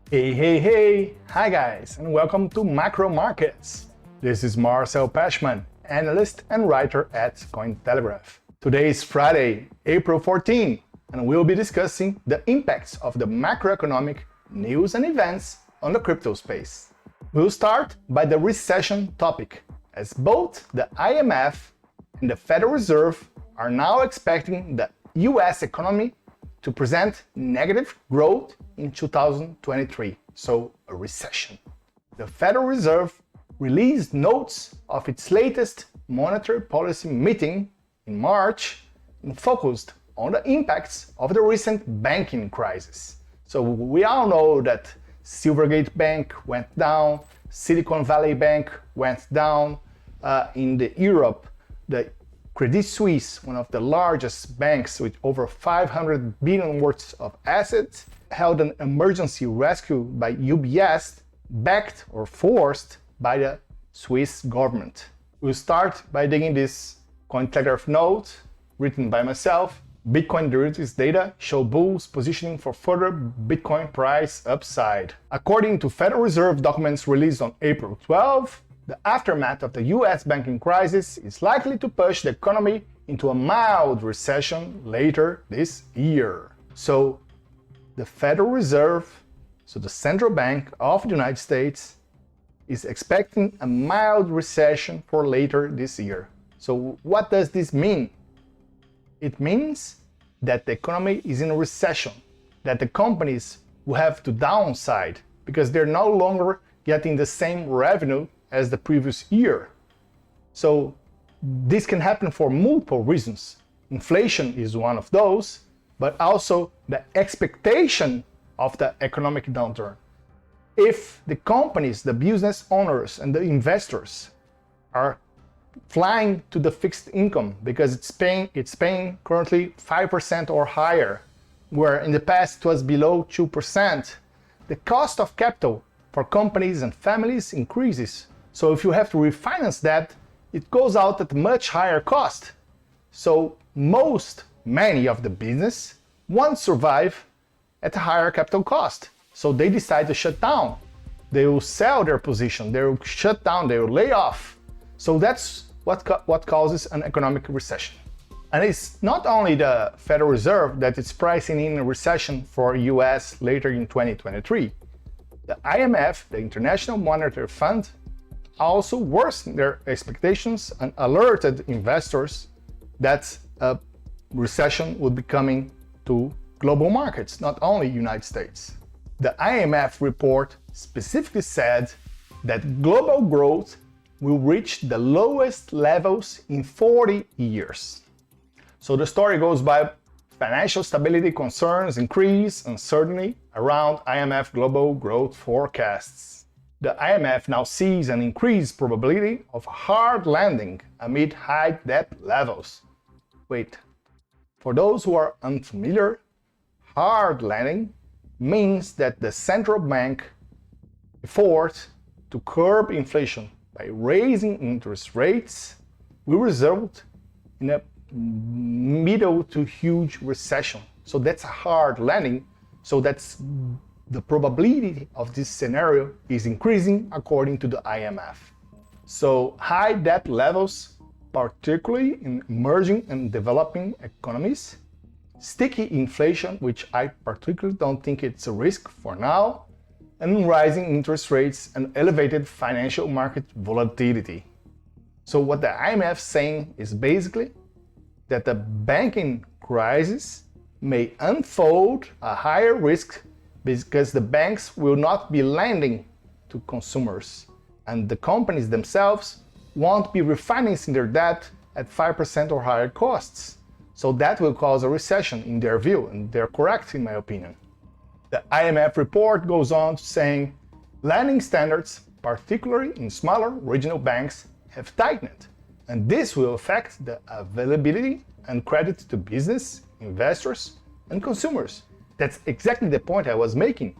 Hey! Hi guys, and welcome to Macro Markets. This is Marcel Pechman, analyst and writer at Cointelegraph. Today is Friday, April 14, and we'll be discussing the impacts of the macroeconomic news and events on the crypto space. We'll start by the recession topic, as both the IMF and the Federal Reserve are now expecting the US economy to present negative growth in 2023, so a recession. The Federal Reserve released notes of its latest monetary policy meeting in March and focused on the impacts of the recent banking crisis. So we all know that Silvergate Bank went down, Silicon Valley Bank went down. In Europe, the Credit Suisse, one of the largest banks with over 500 billion worth of assets, held an emergency rescue by UBS, backed or forced by the Swiss government. We'll start by digging this Cointelegraph note, written by myself. Bitcoin derivatives data show bulls positioning for further Bitcoin price upside. According to Federal Reserve documents released on April 12, the aftermath of the US banking crisis is likely to push the economy into a mild recession later this year. So, the Federal Reserve, so the central bank of the United States, is expecting a mild recession for later this year. So, what does this mean? It means that the economy is in a recession, that the companies will have to downside because they're no longer getting the same revenue as the previous year. So this can happen for multiple reasons. Inflation is one of those, but also the expectation of the economic downturn. If the companies, the business owners, and the investors are flying to the fixed income because it's paying currently 5% or higher, where in the past it was below 2%, the cost of capital for companies and families increases. So if you have to refinance that, it goes out at a much higher cost. So many of the business won't survive at a higher capital cost. So they decide to shut down. They will sell their position, they will shut down, they will lay off. So that's what causes an economic recession. And it's not only the Federal Reserve that is pricing in a recession for US later in 2023. The IMF, the International Monetary Fund, also worsened their expectations and alerted investors that a recession would be coming to global markets, not only United States. The IMF report specifically said that global growth will reach the lowest levels in 40 years. So the story goes by financial stability concerns increase uncertainty around IMF global growth forecasts. The IMF now sees an increased probability of hard landing amid high debt levels. Wait, for those who are unfamiliar, hard landing means that the central bank effort to curb inflation by raising interest rates will result in a middle to huge recession. So that's a hard landing. So that's the probability of this scenario is increasing according to the IMF. So high debt levels, particularly in emerging and developing economies, sticky inflation, which I particularly don't think it's a risk for now, and rising interest rates and elevated financial market volatility. So what the IMF is saying is basically that the banking crisis may unfold a higher risk because the banks will not be lending to consumers and the companies themselves won't be refinancing their debt at 5% or higher costs. So that will cause a recession in their view, and they're correct in my opinion. The IMF report goes on to saying lending standards, particularly in smaller regional banks, have tightened, and this will affect the availability and credit to business, investors, and consumers. That's exactly the point I was making.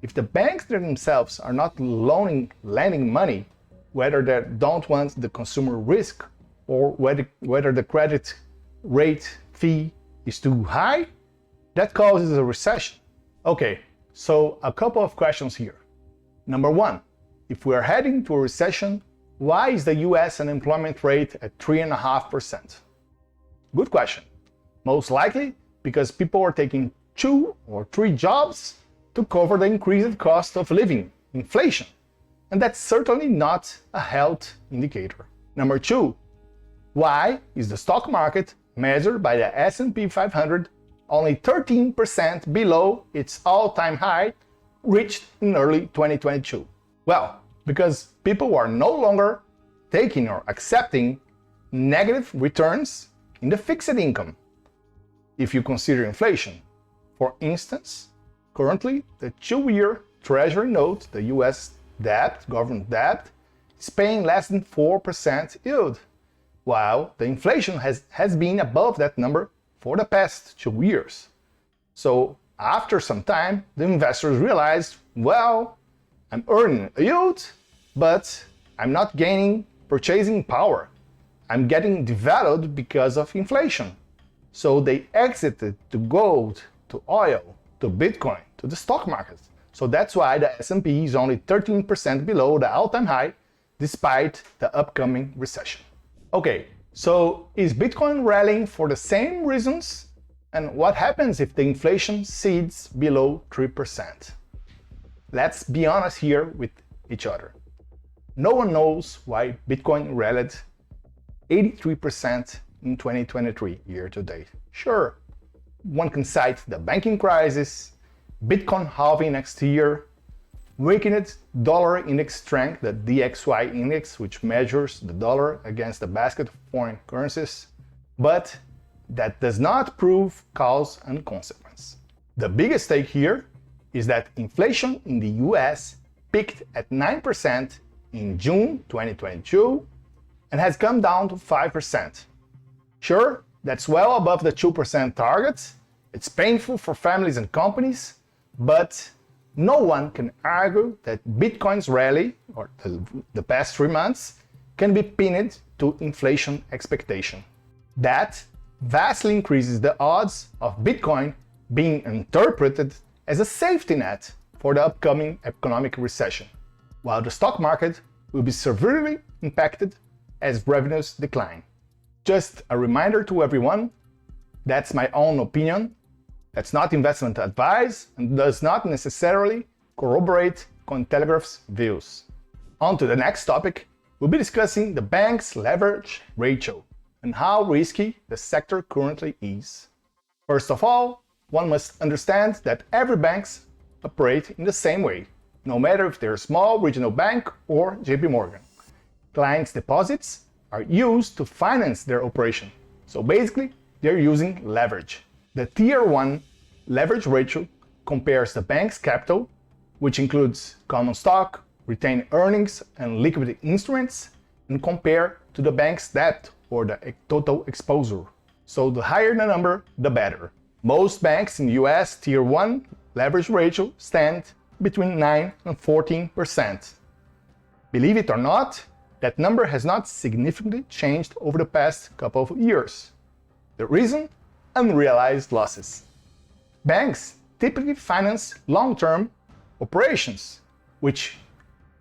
If the banks themselves are not lending money, whether they don't want the consumer risk or whether the credit rate fee is too high, that causes a recession. Okay, So a couple of questions here. Number one, if we are heading to a recession, why is the US unemployment rate at 3.5%? Good question. Most likely because people are taking 2 or 3 jobs to cover the increased cost of living, inflation. And that's certainly not a health indicator. Number 2, why is the stock market measured by the S&P 500 only 13% below its all-time high reached in early 2022? Well, because people are no longer taking or accepting negative returns in the fixed income. If you consider inflation, for instance, currently the 2-year Treasury note, the US debt, government debt, is paying less than 4% yield, while the inflation has been above that number for the past 2 years. So after some time, the investors realized, well, I'm earning a yield, but I'm not gaining purchasing power. I'm getting devalued because of inflation. So they exited to gold, to oil, to Bitcoin, to the stock market. So that's why the S&P is only 13% below the all-time high, despite the upcoming recession. Okay, so is Bitcoin rallying for the same reasons? And what happens if the inflation cedes below 3%? Let's be honest here with each other. No one knows why Bitcoin rallied 83% in 2023 year to date. Sure, one can cite the banking crisis, Bitcoin halving next year, weakened dollar index strength, the DXY index, which measures the dollar against a basket of foreign currencies, but that does not prove cause and consequence. The biggest stake here is that inflation in the US peaked at 9% in June 2022 and has come down to 5%. Sure, that's well above the 2% target. It's painful for families and companies, but no one can argue that Bitcoin's rally, or the past 3 months, can be pinned to inflation expectation. That vastly increases the odds of Bitcoin being interpreted as a safety net for the upcoming economic recession, while the stock market will be severely impacted as revenues decline. Just a reminder to everyone, that's my own opinion. That's not investment advice and does not necessarily corroborate Cointelegraph's views. On to the next topic, we'll be discussing the bank's leverage ratio and how risky the sector currently is. First of all, one must understand that every banks operate in the same way, no matter if they're a small regional bank or JP Morgan. Clients' deposits are used to finance their operation. So basically, they're using leverage. The Tier 1 leverage ratio compares the bank's capital, which includes common stock, retained earnings, and liquid instruments, and compare to the bank's debt or the total exposure. So the higher the number, the better. Most banks in the US Tier 1 leverage ratio stand between 9 and 14%. Believe it or not, that number has not significantly changed over the past couple of years. The reason? Unrealized losses. Banks typically finance long-term operations, which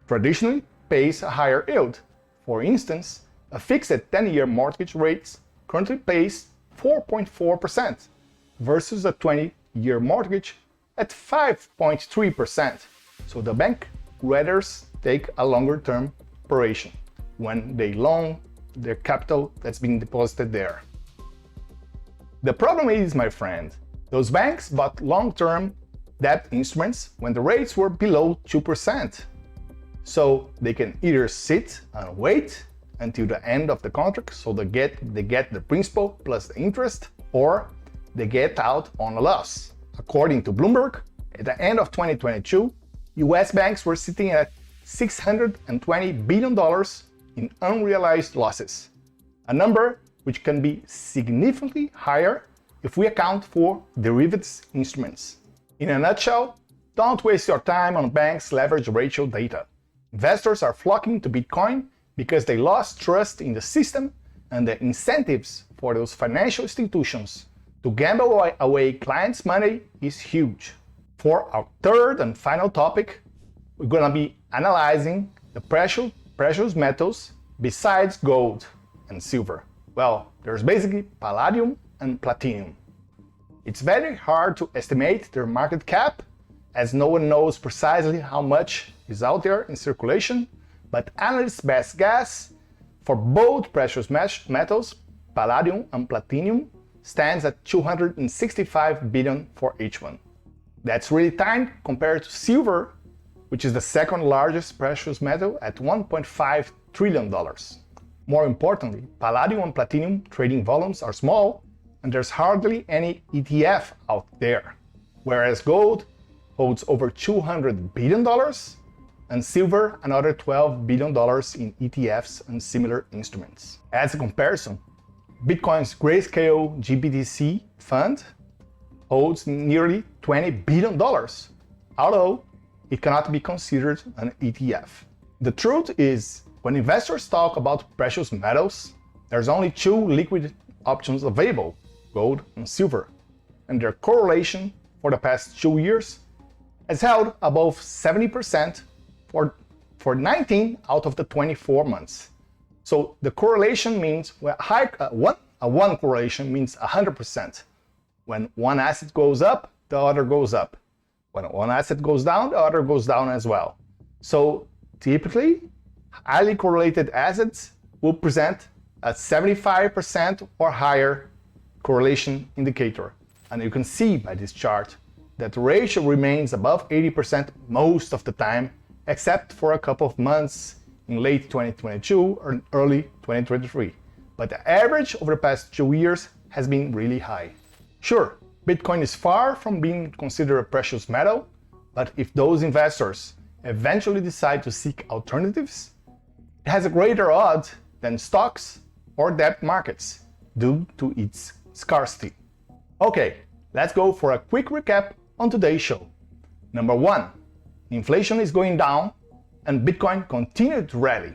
traditionally pays a higher yield. For instance, a fixed 10-year mortgage rate currently pays 4.4% versus a 20-year mortgage at 5.3%. So the bank rather take a longer-term operation when they loan their capital that's being deposited there. The problem is, my friend, those banks bought long-term debt instruments when the rates were below 2%. So they can either sit and wait until the end of the contract, so they get the principal plus the interest, or they get out on a loss. According to Bloomberg, at the end of 2022, US banks were sitting at $620 billion in unrealized losses, a number which can be significantly higher if we account for derivatives instruments. In a nutshell, don't waste your time on banks' leverage ratio data. Investors are flocking to Bitcoin because they lost trust in the system, and the incentives for those financial institutions to gamble away clients' money is huge. For our third and final topic, we're gonna be analyzing the precious metals besides gold and silver. Well, there's basically palladium and platinum. It's very hard to estimate their market cap, as no one knows precisely how much is out there in circulation, but analysts' best guess for both precious metals, palladium and platinum, stands at $265 billion for each one. That's really tiny compared to silver, which is the second largest precious metal at $1.5 trillion. More importantly, palladium and platinum trading volumes are small, and there's hardly any ETF out there, whereas gold holds over $200 billion and silver another $12 billion in ETFs and similar instruments. As a comparison, Bitcoin's Grayscale GBTC fund holds nearly $20 billion, although it cannot be considered an ETF. The truth is, when investors talk about precious metals, there's only two liquid options available, gold and silver, and their correlation for the past 2 years has held above 70% for 19 out of the 24 months. So the correlation means one correlation means 100%. When one asset goes up, the other goes up. When one asset goes down, the other goes down as well. So typically, highly correlated assets will present a 75% or higher correlation indicator. And you can see by this chart that the ratio remains above 80% most of the time, except for a couple of months in late 2022 or early 2023. But the average over the past 2 years has been really high. Sure, Bitcoin is far from being considered a precious metal, but if those investors eventually decide to seek alternatives, it has a greater odds than stocks or debt markets due to its scarcity. Okay, let's go for a quick recap on today's show. Number 1, inflation is going down and Bitcoin continued to rally.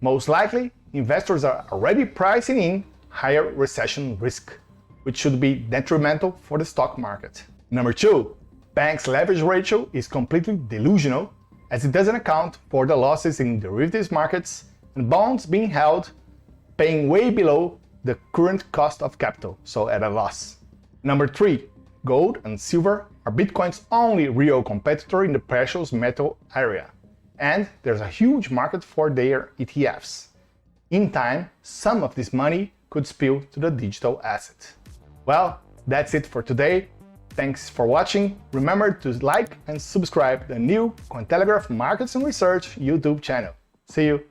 Most likely, investors are already pricing in higher recession risk, which should be detrimental for the stock market. Number 2, banks' leverage ratio is completely delusional, as it doesn't account for the losses in derivatives markets and bonds being held paying way below the current cost of capital, so at a loss. Number 3, gold and silver are Bitcoin's only real competitor in the precious metal area, and there's a huge market for their ETFs. In time, some of this money could spill to the digital asset. Well, that's it for today. Thanks for watching. Remember to like and subscribe the new Cointelegraph Markets and Research YouTube channel. See you!